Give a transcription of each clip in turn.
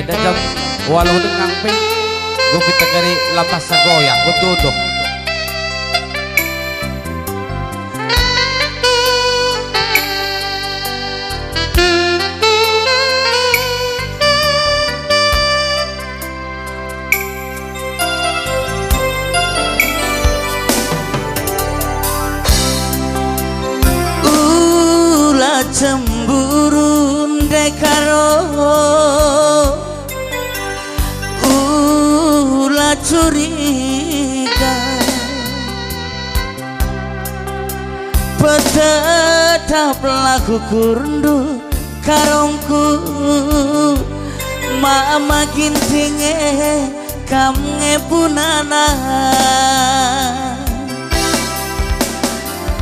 Eda jam walau dengan ping gue kita dari lapas sagoyang gue tuduh. Cemburu dekaro ulah curiga petetap laku kurundu karongku mama gintinge kamnge punana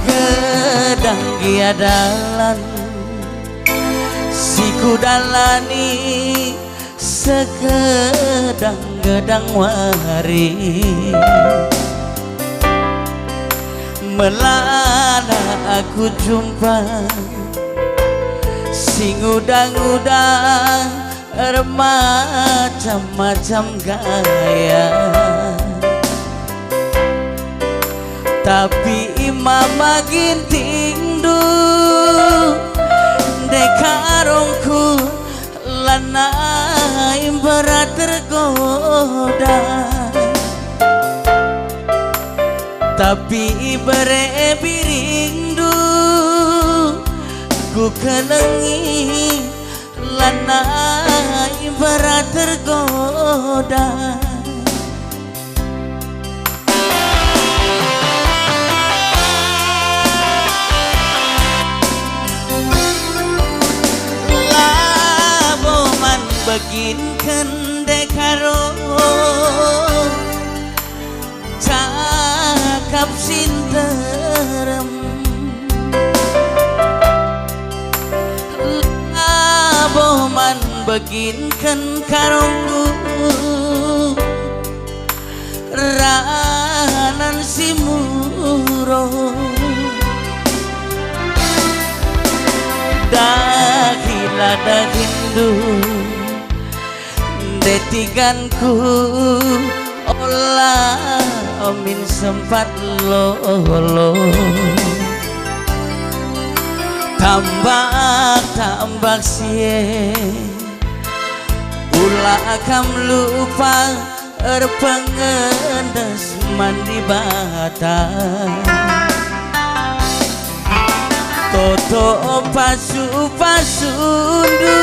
gedang giadalan siku dalani segedang-gedang wari melana aku jumpa sing udang-udang macam-macam gaya tapi mama ginting du dekarongku lanai berat tergoda tapi berebirindu ku kelengi lanai berat tergoda begin kendekaro cakap sinterem laboman begin ken karongku ranan simuro dahila dahindu detiganku olah omin sempat lolo tambak sie ulah akam lupa erpengendes mandi bata toto pasu-pasundu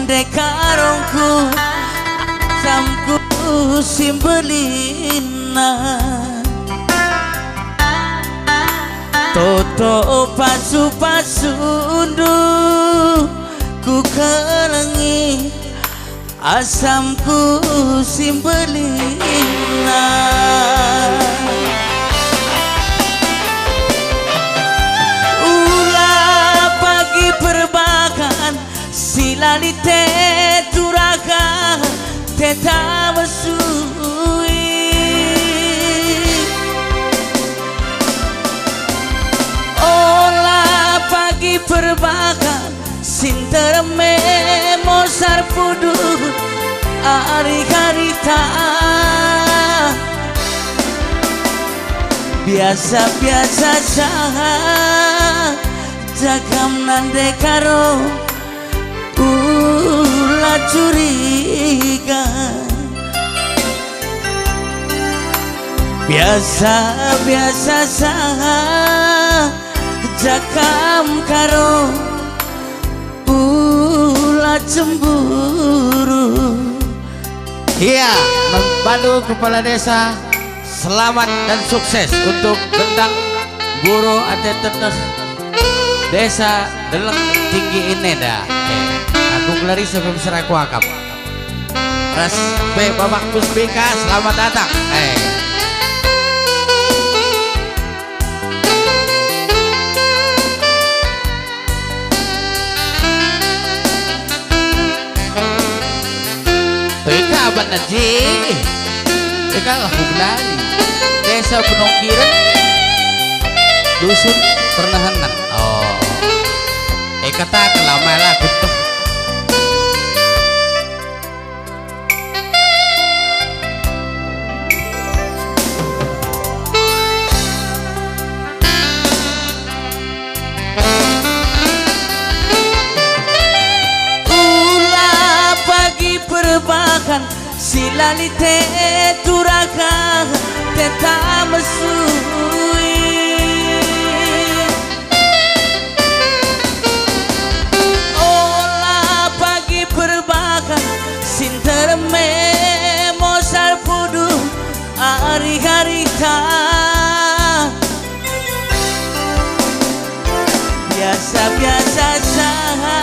dekarongku samku simbelina toto pasu-pasundu ku kelengi asamku simbelina ulah pagi perbakan silali te turaga teta besui olah pagi perbakan sinterme mosar pudut ari harita biasa-biasa saja jagam nande karo ulah curiga biasa-biasa saja jakam karo ulah cemburu. Iya, membantu kepala desa selamat dan sukses untuk gendang guru ate teteh desa Deleng Tinggi ini dah. Aku gelari sebelum seraku akap. Ras B Bapak Puspika selamat datang. Apa nanti? Ikalah gelari desa Penongkiran dusun Pernahanan. Oh, kata kelama lah kutuh lali te turaka teta mesui olah pagi berbakar sinterme mosar pudu hari-hari biasa-biasa saja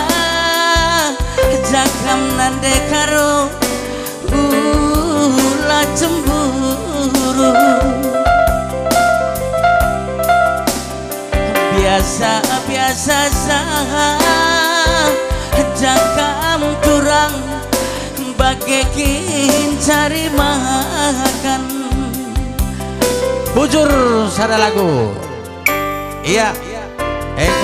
jakam nande karo ulah cemburu biasa-biasa saja jakam turang bagekin cari makan bujur sada lagu iya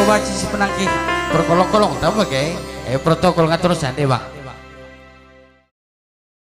kubaci si penangki berkolong-kolong tahu ke protokol ngatur sandi bang